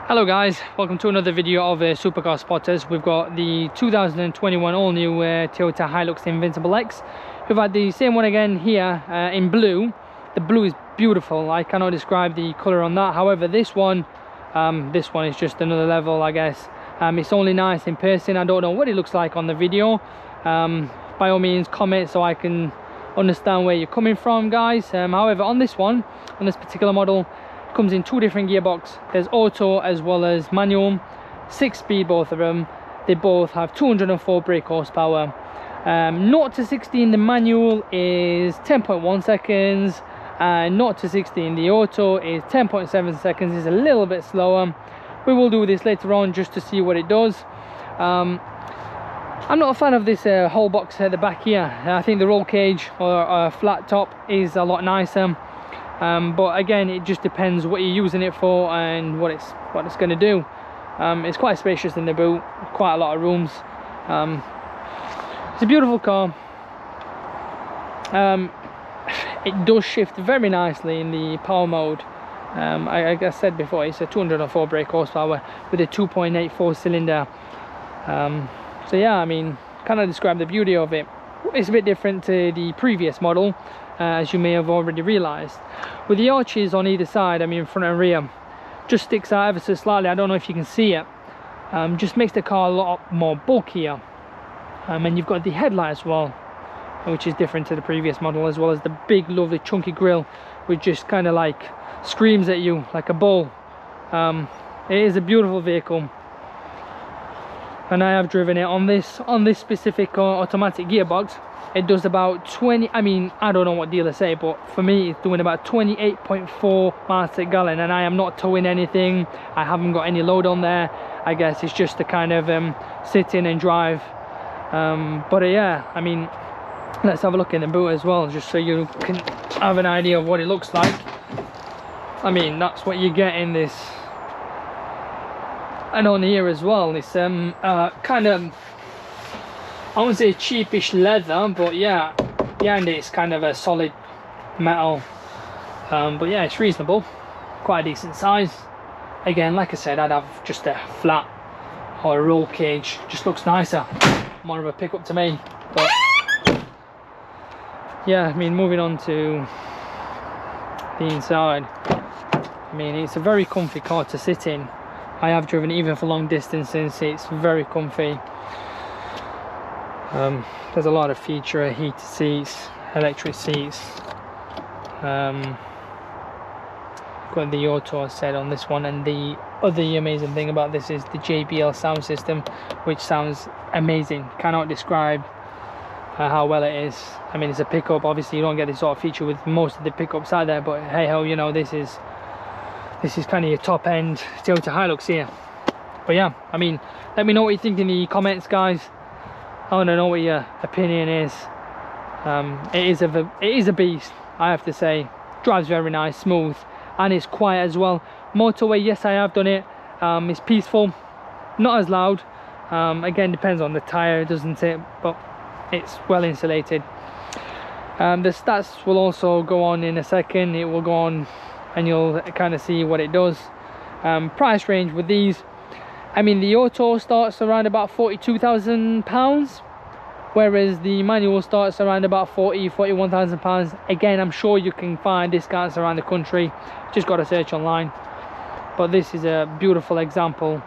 Hello guys, welcome to another video of Supercar Spotters. We've got the 2021 all-new Toyota Hilux Invincible X. We've had the same one again here in blue. The blue is beautiful. I cannot describe the colour on that. However, this one is just another level, I guess. It's only nice in person. I don't know what it looks like on the video. By all means, comment so I can understand where you're coming from, guys. However, on this one, on this particular model, comes in two different gearbox. There's auto as well as manual, 6-speed both of them. They both have 204 brake horsepower. 0 to 60 in the manual is 10.1 seconds, and 0 to 60 in the auto is 10.7 seconds. It's a little bit slower. We will do this later on just to see what it does. I'm not a fan of this whole box at the back here. I think the roll cage or flat top is a lot nicer. But again, it just depends what you're using it for and what it's going to do. It's quite spacious in the boot, quite a lot of rooms. It's a beautiful car. It does shift very nicely in the power mode. Like I said before, it's a 204 brake horsepower with a 2.84 cylinder. So yeah, I mean, kind of describe the beauty of it. It's a bit different to the previous model, as you may have already realized. With the arches on either side, I mean front and rear, just sticks out ever so slightly. I don't know if you can see it. Just makes the car a lot more bulkier. And you've got the headlight as well, which is different to the previous model, as well as the big lovely chunky grille, which just kind of like screams at you like a bull. It is a beautiful vehicle, and I have driven it on this specific automatic gearbox. It does about 20, I mean, I don't know what dealers say, but for me it's doing about 28.4 miles per gallon, and I am not towing anything. I haven't got any load on there. I guess it's just to kind of sit in and drive. But yeah, I mean, let's have a look in the boot as well, just so you can have an idea of what it looks like. I mean, that's what you get in this. And on here as well, it's kind of, I wouldn't say cheapish leather, but yeah, behind it it's kind of a solid metal. But yeah, it's reasonable, quite a decent size. Again, like I said, I'd have just a flat or a roll cage, just looks nicer, more of a pickup to me. But yeah, I mean, moving on to the inside, I mean, it's a very comfy car to sit in. I have driven it even for long distances. It's very comfy. There's a lot of feature, heated seats, electric seats. Got the auto, I said, on this one, and the other amazing thing about this is the JBL sound system, which sounds amazing. Cannot describe how well it is. I mean, it's a pickup. Obviously you don't get this sort of feature with most of the pickups out there, but hey ho, you know, this is kind of your top end Toyota Hilux here. But yeah, I mean, let me know what you think in the comments, guys. I want to know what your opinion is. It is a beast, I have to say. Drives very nice, smooth, and it's quiet as well. Motorway, yes, I have done it. It's peaceful, not as loud. Again, depends on the tire, doesn't it? But it's well insulated. The stats will also go on in a second. It will go on and you'll kind of see what it does. Price range with these, I mean, the auto starts around about £42,000, whereas the manual starts around about £41,000. Again, I'm sure you can find discounts around the country, just got to search online. But this is a beautiful example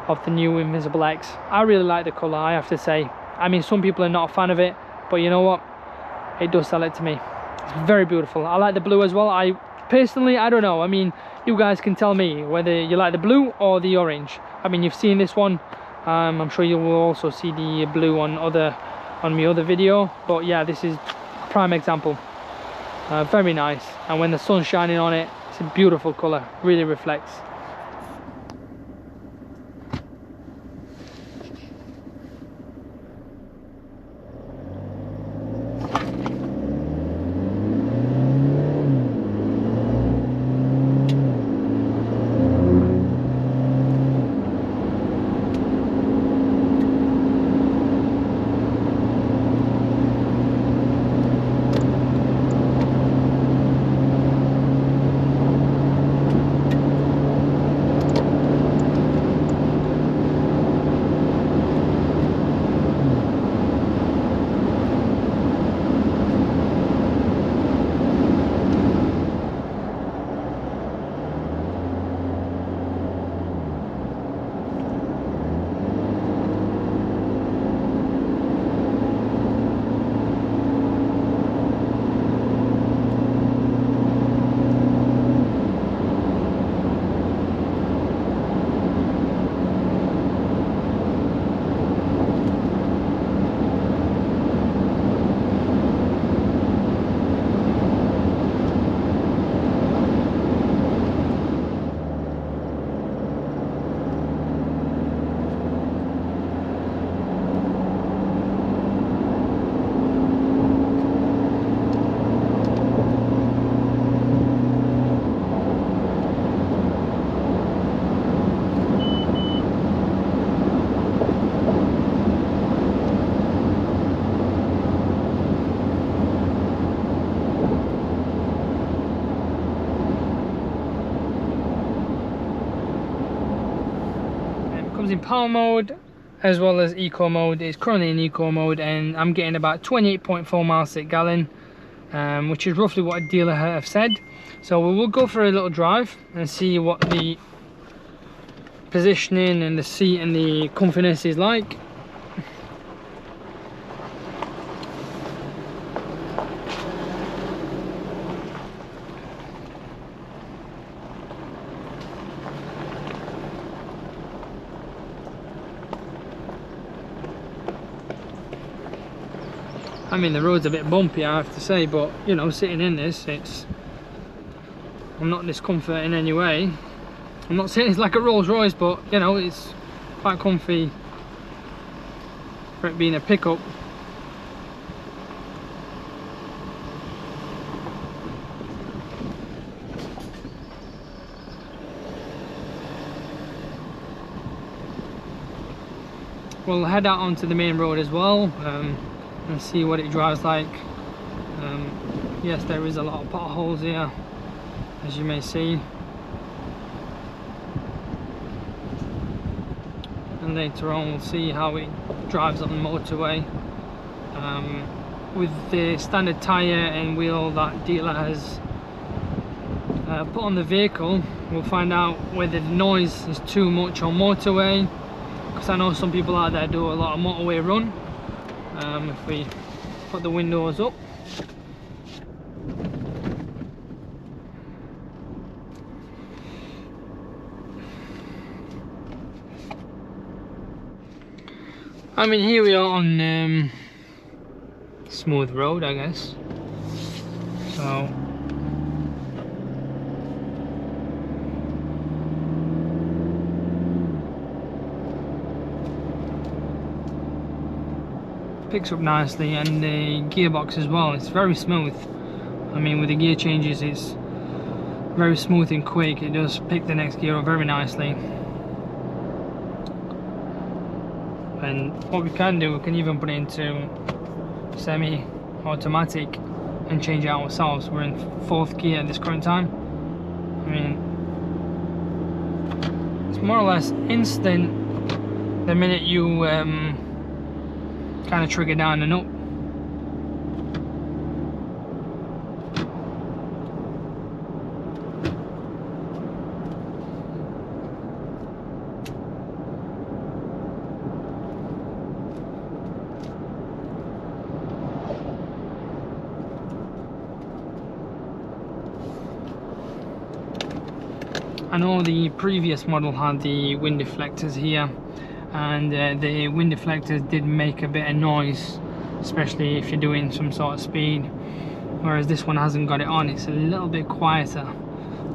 of the new Invincible X. I really like the colour, I have to say. I mean, some people are not a fan of it, but you know what, it does sell it to me. It's very beautiful. I like the blue as well. Personally, I don't know. I mean, you guys can tell me whether you like the blue or the orange. I mean, you've seen this one. I'm sure you will also see the blue on my other video. But yeah, this is a prime example. Very nice. And when the sun's shining on it, it's a beautiful colour. Really reflects. comes in power mode as well as eco mode. It's currently in eco mode, and I'm getting about 28.4 miles per gallon, which is roughly what a dealer have said. So we will go for a little drive and see what the positioning and the seat and the comfiness is like. I mean, the road's a bit bumpy, I have to say, but you know, sitting in this, I'm not discomfort in any way. I'm not saying it's like a Rolls Royce, but you know, it's quite comfy for it being a pickup. We'll head out onto the main road as well. And see what it drives like. Yes, there is a lot of potholes here, as you may see, and later on we'll see how it drives on the motorway. With the standard tyre and wheel that dealer has put on the vehicle, we'll find out whether the noise is too much on motorway, because I know some people out there do a lot of motorway run. If we put the windows up, I mean, here we are on smooth road, I guess. So picks up nicely, and the gearbox as well, it's very smooth. I mean, with the gear changes, it's very smooth and quick. It does pick the next gear up very nicely. And what we can do, we can even put it into semi-automatic and change it ourselves. We're in 4th gear at this current time. I mean, it's more or less instant the minute you kind of trigger down and up. I know the previous model had the wind deflectors here, and the wind deflectors did make a bit of noise, especially if you're doing some sort of speed, whereas this one hasn't got it on. It's a little bit quieter,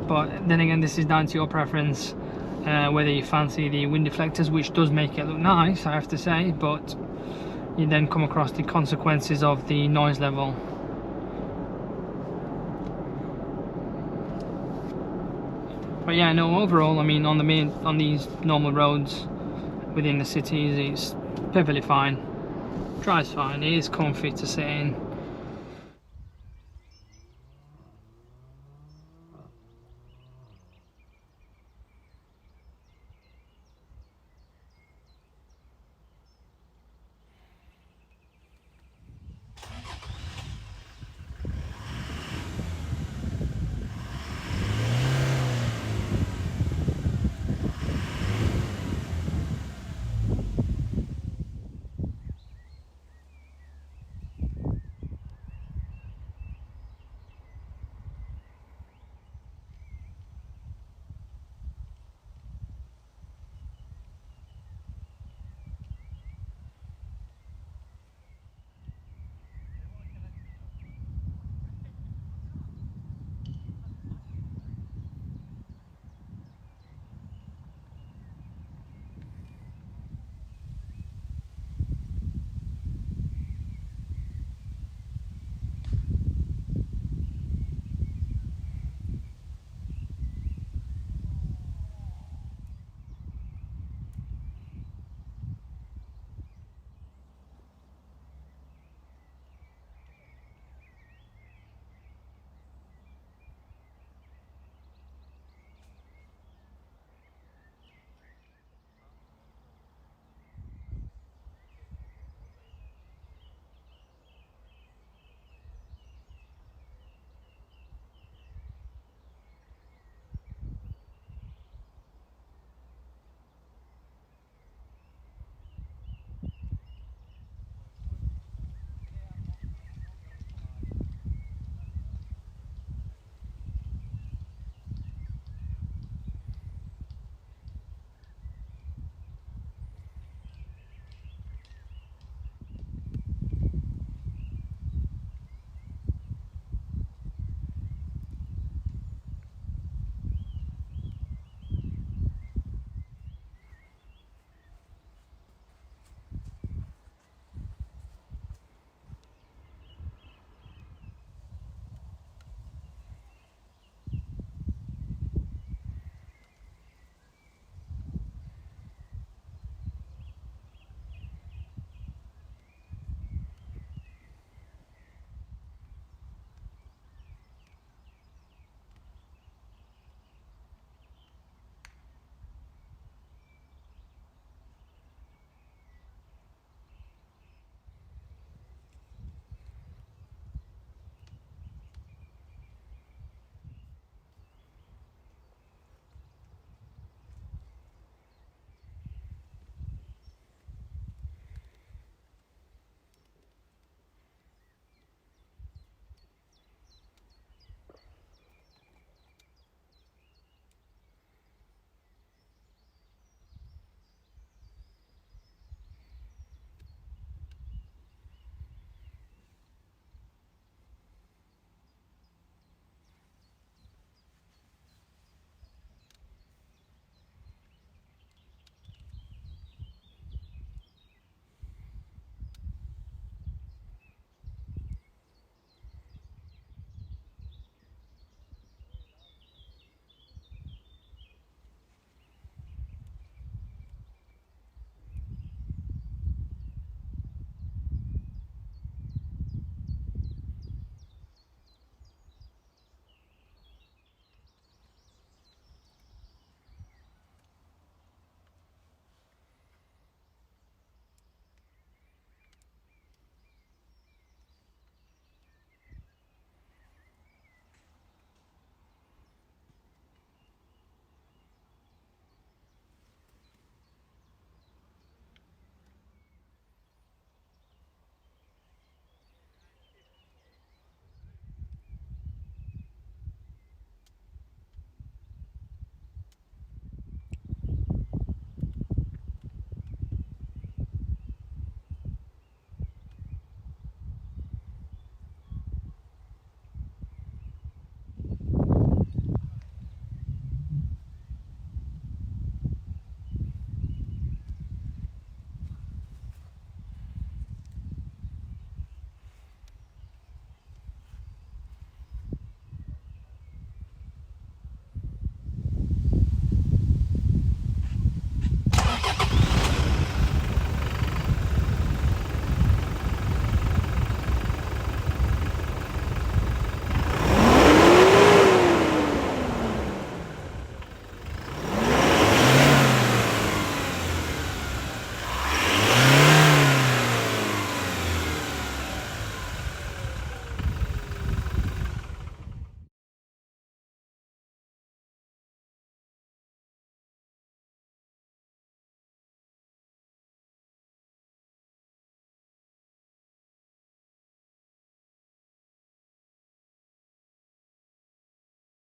but then again, this is down to your preference, whether you fancy the wind deflectors, which does make it look nice, I have to say, but you then come across the consequences of the noise level. But yeah, no, overall, I mean, on these normal roads within the cities, it's perfectly fine. Drives fine. It is comfy to sit in.